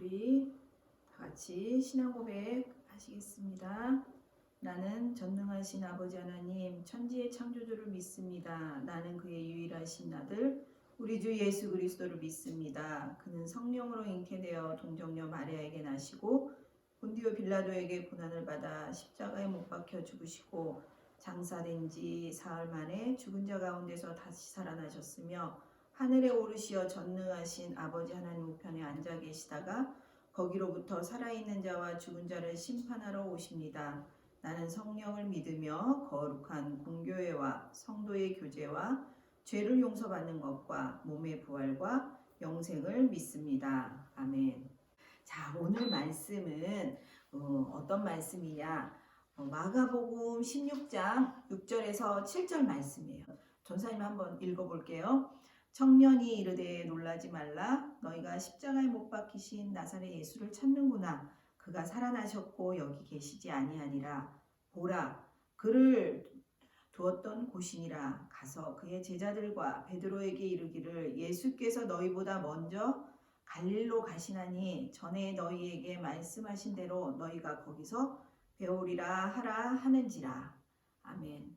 우리 다 같이 신앙 고백 하시겠습니다. 나는 전능하신 아버지 하나님 천지의 창조주를 믿습니다. 나는 그의 유일하신 아들 우리 주 예수 그리스도를 믿습니다. 그는 성령으로 잉태되어 동정녀 마리아에게 나시고 본디오 빌라도에게 고난을 받아 십자가에 못 박혀 죽으시고 장사된 지 사흘 만에 죽은 자 가운데서 다시 살아나셨으며 하늘에 오르시어 전능하신 아버지 하나님 우편에 앉아 계시다가 거기로부터 살아있는 자와 죽은 자를 심판하러 오십니다. 나는 성령을 믿으며 거룩한 공교회와 성도의 교제와 죄를 용서받는 것과 몸의 부활과 영생을 믿습니다. 아멘. 자, 오늘 말씀은 어떤 말씀이냐? 마가복음 16장 6절에서 7절 말씀이에요. 전사님 한번 읽어볼게요. 청년이 이르되 놀라지 말라. 너희가 십자가에 못 박히신 나사렛 예수를 찾는구나. 그가 살아나셨고 여기 계시지 아니하니라. 보라, 그를 두었던 곳이니라. 가서 그의 제자들과 베드로에게 이르기를 예수께서 너희보다 먼저 갈릴리로 가시나니 전에 너희에게 말씀하신 대로 너희가 거기서 배우리라 하라 하는지라. 아멘.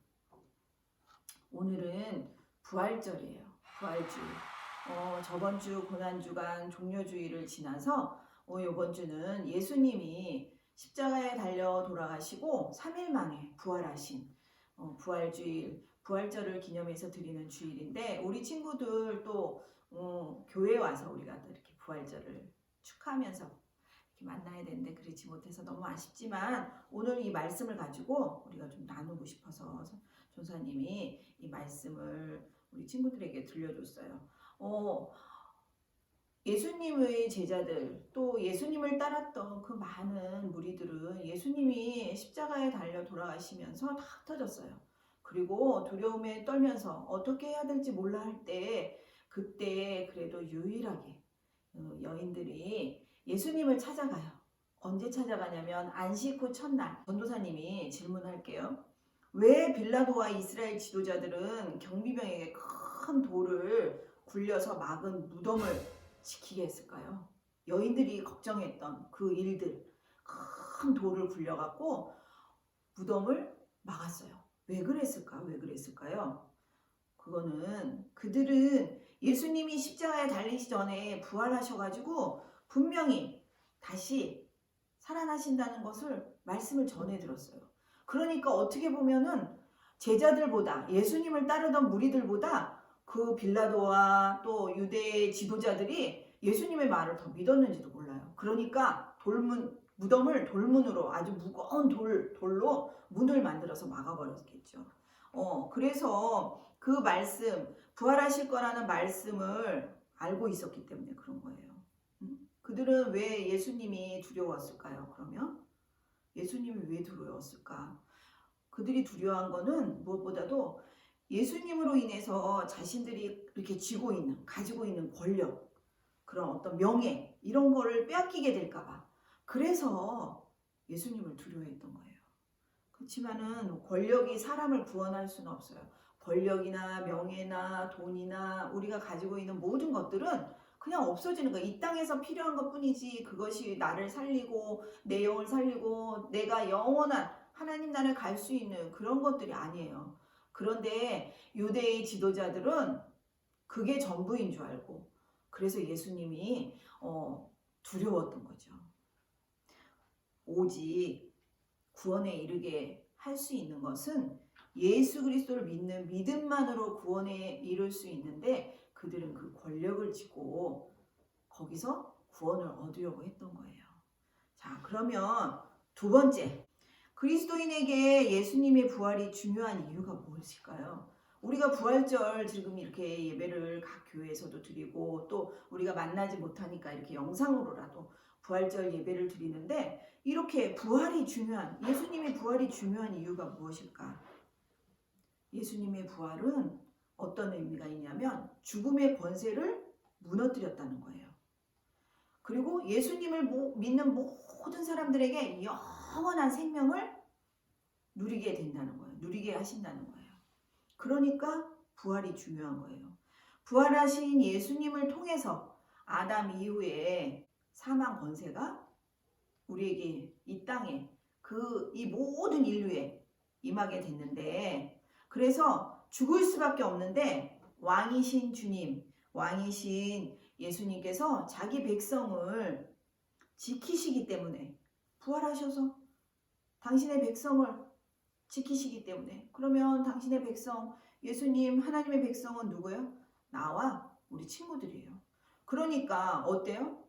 오늘은 부활절이에요. 부활주일. 저번 주 고난주간 종료주일을 지나서 이번 주는 예수님이 십자가에 달려 돌아가시고 3일 만에 부활하신 부활주일, 부활절을 기념해서 드리는 주일인데 우리 친구들 또 교회에 와서 우리가 또 이렇게 부활절을 축하하면서 이렇게 만나야 되는데 그렇지 못해서 너무 아쉽지만 오늘 이 말씀을 가지고 우리가 좀 나누고 싶어서 전사님이 이 말씀을 우리 친구들에게 들려줬어요. 예수님의 제자들 또 예수님을 따랐던 그 많은 무리들은 예수님이 십자가에 달려 돌아가시면서 다 흩어졌어요. 그리고 두려움에 떨면서 어떻게 해야 될지 몰라 할 때 그때 그래도 유일하게 여인들이 예수님을 찾아가요. 언제 찾아가냐면 안식 후 첫날. 전도사님이 질문할게요. 왜 빌라도와 이스라엘 지도자들은 경비병에게 큰 돌을 굴려서 막은 무덤을 지키게 했을까요? 여인들이 걱정했던 그 일들, 큰 돌을 굴려갖고 무덤을 막았어요. 왜 그랬을까요? 그거는 그들은 예수님이 십자가에 달리시 전에 부활하셔가지고 분명히 다시 살아나신다는 것을 말씀을 전해 들었어요. 그러니까 어떻게 보면은 제자들보다 예수님을 따르던 무리들보다 그 빌라도와 또 유대의 지도자들이 예수님의 말을 더 믿었는지도 몰라요. 그러니까 무덤을 돌문으로 아주 무거운 돌로 문을 만들어서 막아버렸겠죠. 그래서 그 말씀, 부활하실 거라는 말씀을 알고 있었기 때문에 그런 거예요. 그들은 왜 예수님이 두려웠을까요? 그러면 예수님이 왜 두려웠을까? 그들이 두려워한 거는 무엇보다도 예수님으로 인해서 자신들이 이렇게 가지고 있는 권력, 그런 어떤 명예, 이런 거를 빼앗기게 될까봐. 그래서 예수님을 두려워했던 거예요. 그렇지만은 권력이 사람을 구원할 수는 없어요. 권력이나 명예나 돈이나 우리가 가지고 있는 모든 것들은 그냥 없어지는 거예요. 이 땅에서 필요한 것 뿐이지 그것이 나를 살리고 내 영을 살리고 내가 영원한 하나님 나라에 갈 수 있는 그런 것들이 아니에요. 그런데 유대의 지도자들은 그게 전부인 줄 알고 그래서 예수님이 두려웠던 거죠. 오직 구원에 이르게 할 수 있는 것은 예수 그리스도를 믿는 믿음만으로 구원에 이룰 수 있는데 그들은 그 권력을 쥐고 거기서 구원을 얻으려고 했던 거예요. 자, 그러면 두 번째, 그리스도인에게 예수님의 부활이 중요한 이유가 무엇일까요? 우리가 부활절 지금 이렇게 예배를 각 교회에서도 드리고 또 우리가 만나지 못하니까 이렇게 영상으로라도 부활절 예배를 드리는데 이렇게 예수님의 부활이 중요한 이유가 무엇일까? 예수님의 부활은 어떤 의미가 있냐면 죽음의 권세를 무너뜨렸다는 거예요. 그리고 예수님을 믿는 모든 사람들에게 영원한 생명을 누리게 된다는 거예요. 누리게 하신다는 거예요. 그러니까 부활이 중요한 거예요. 부활하신 예수님을 통해서 아담 이후에 사망 권세가 우리에게 이 땅에 이 모든 인류에 임하게 됐는데, 그래서 죽을 수밖에 없는데 왕이신 주님, 왕이신 예수님께서 자기 백성을 지키시기 때문에 부활하셔서 당신의 백성을 지키시기 때문에, 그러면 당신의 백성, 예수님 하나님의 백성은 누구예요? 나와 우리 친구들이에요. 그러니까 어때요?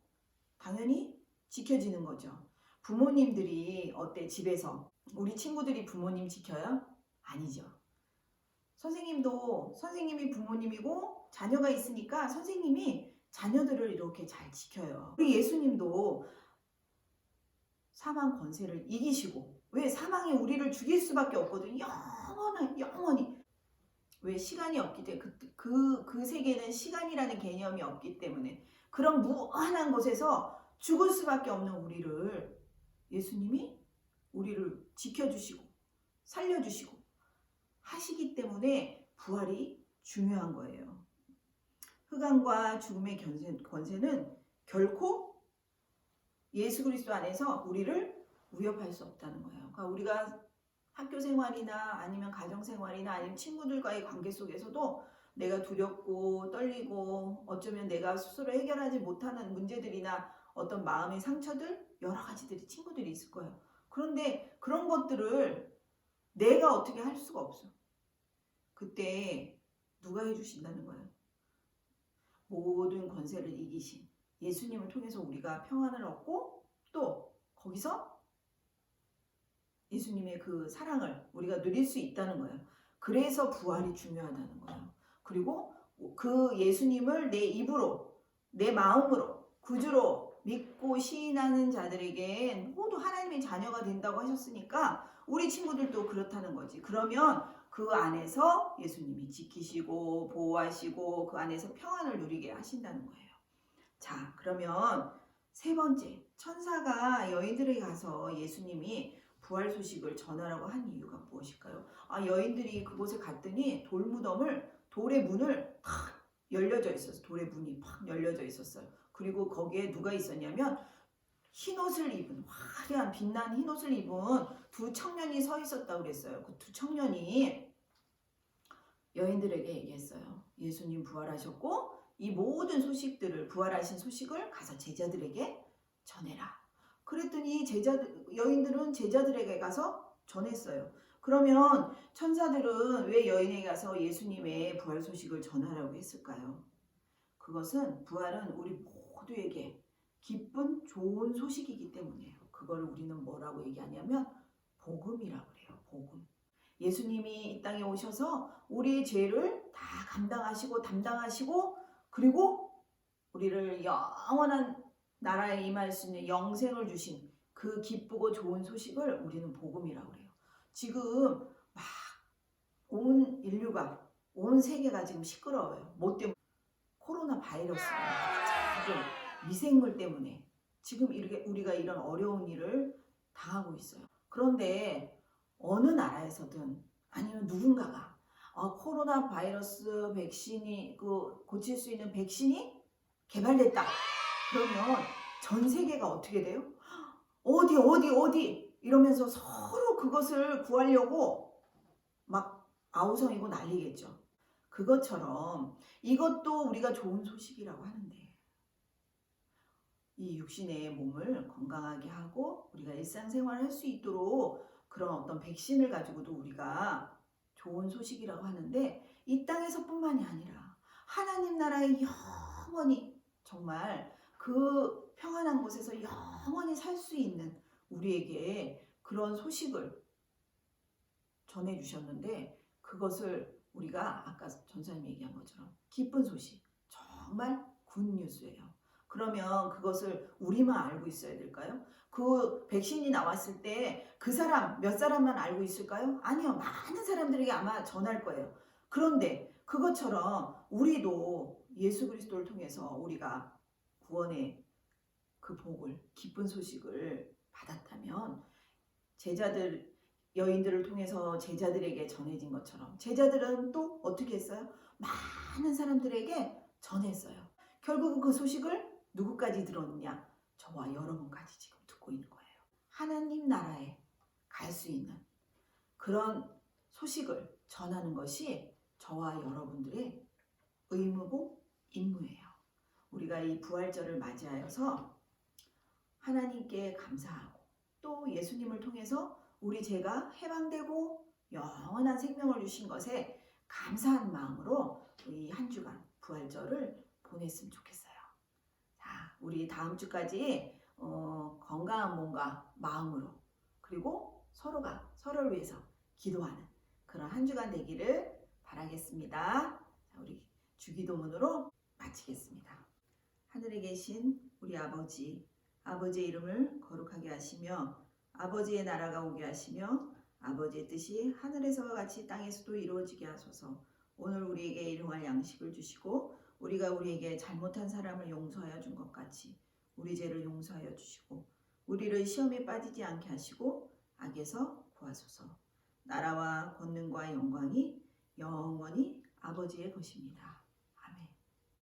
당연히 지켜지는 거죠. 부모님들이 어때? 집에서 우리 친구들이 부모님 지켜요? 아니죠. 선생님도 선생님이 부모님이고 자녀가 있으니까 선생님이 자녀들을 이렇게 잘 지켜요. 우리 예수님도 사망 권세를 이기시고, 왜? 사망이 우리를 죽일 수밖에 없거든요. 영원히. 왜? 시간이 없기 때문에, 그 세계는 시간이라는 개념이 없기 때문에, 그런 무한한 곳에서 죽을 수밖에 없는 우리를 예수님이 우리를 지켜주시고 살려주시고 하시기 때문에 부활이 중요한 거예요. 흑암과 죽음의 권세는 결코 예수 그리스도 안에서 우리를 위협할 수 없다는 거예요. 그러니까 우리가 학교 생활이나 아니면 가정 생활이나 아니면 친구들과의 관계 속에서도 내가 두렵고 떨리고 어쩌면 내가 스스로 해결하지 못하는 문제들이나 어떤 마음의 상처들, 여러 가지들이 친구들이 있을 거예요. 그런데 그런 것들을 내가 어떻게 할 수가 없어. 그때 누가 해주신다는 거예요? 모든 권세를 이기신 예수님을 통해서 우리가 평안을 얻고, 또 거기서 예수님의 그 사랑을 우리가 누릴 수 있다는 거예요. 그래서 부활이 중요하다는 거예요. 그리고 그 예수님을 내 입으로, 내 마음으로, 구주로 믿고 시인하는 자들에겐 모두 하나님의 자녀가 된다고 하셨으니까 우리 친구들도 그렇다는 거지. 그러면 그 안에서 예수님이 지키시고 보호하시고 그 안에서 평안을 누리게 하신다는 거예요. 자, 그러면 세 번째, 천사가 여인들에게 가서 예수님이 부활 소식을 전하라고 한 이유가 무엇일까요? 여인들이 그곳에 갔더니 돌의 문을 탁 열려져 있었어요. 돌의 문이 팍 열려져 있었어요. 그리고 거기에 누가 있었냐면 흰 옷을 입은, 화려한 빛난 흰 옷을 입은 두 청년이 서 있었다고 그랬어요. 그 두 청년이 여인들에게 얘기했어요. 예수님 부활하셨고 이 모든 소식들을, 부활하신 소식을 가서 제자들에게 전해라. 그랬더니 여인들은 제자들에게 가서 전했어요. 그러면 천사들은 왜 여인에게 가서 예수님의 부활 소식을 전하라고 했을까요? 그것은, 부활은 우리 모두에게 기쁜 좋은 소식이기 때문이에요. 그걸 우리는 뭐라고 얘기하냐면 복음이라고 그래요. 복음. 예수님이 이 땅에 오셔서 우리의 죄를 다 감당하시고 담당하시고, 그리고 우리를 영원한 나라에 임할 수 있는 영생을 주신 그 기쁘고 좋은 소식을 우리는 복음이라고 해요. 지금 막 온 인류가, 온 세계가 지금 시끄러워요. 뭐 때문에? 코로나 바이러스가 지금 미생물 때문에 지금 우리가 이런 어려운 일을 당하고 있어요. 그런데 어느 나라에서든 아니면 누군가가 코로나 바이러스 백신이, 고칠 수 있는 백신이 개발됐다. 그러면 전 세계가 어떻게 돼요? 어디 이러면서 서로 그것을 구하려고 막 아우성이고 난리겠죠. 그것처럼 이것도 우리가 좋은 소식이라고 하는데, 이 육신의 몸을 건강하게 하고 우리가 일상생활을 할 수 있도록 그런 어떤 백신을 가지고도 우리가 좋은 소식이라고 하는데, 이 땅에서뿐만이 아니라 하나님 나라에 영원히, 정말 그 평안한 곳에서 영원히 살 수 있는 우리에게 그런 소식을 전해주셨는데, 그것을 우리가 아까 전사님 얘기한 것처럼 기쁜 소식, 정말 굿뉴스예요. 그러면 그것을 우리만 알고 있어야 될까요? 그 백신이 나왔을 때 그 사람, 몇 사람만 알고 있을까요? 아니요. 많은 사람들에게 아마 전할 거예요. 그런데 그것처럼 우리도 예수 그리스도를 통해서 우리가 구원의 그 복을, 기쁜 소식을 받았다면, 여인들을 통해서 제자들에게 전해진 것처럼 제자들은 또 어떻게 했어요? 많은 사람들에게 전했어요. 결국은 그 소식을 누구까지 들었느냐? 저와 여러분까지 지금 듣고 있는 거예요. 하나님 나라에 갈 수 있는 그런 소식을 전하는 것이 저와 여러분들의 의무고 임무예요. 우리가 이 부활절을 맞이하여서 하나님께 감사하고 또 예수님을 통해서 우리 죄가 해방되고 영원한 생명을 주신 것에 감사한 마음으로 이 한 주간 부활절을 보냈으면 좋겠어요. 자, 우리 다음 주까지 건강한 몸과 마음으로 그리고 서로가 서로를 위해서 기도하는 그런 한 주간 되기를 바라겠습니다. 자, 우리 주기도문으로 마치겠습니다. 하늘에 계신 우리 아버지, 아버지의 이름을 거룩하게 하시며 아버지의 나라가 오게 하시며 아버지의 뜻이 하늘에서와 같이 땅에서도 이루어지게 하소서. 오늘 우리에게 일용할 양식을 주시고 우리가 우리에게 잘못한 사람을 용서하여 준 것 같이 우리 죄를 용서하여 주시고 우리를 시험에 빠지지 않게 하시고 악에서 구하소서. 나라와 권능과 영광이 영원히 아버지의 것입니다.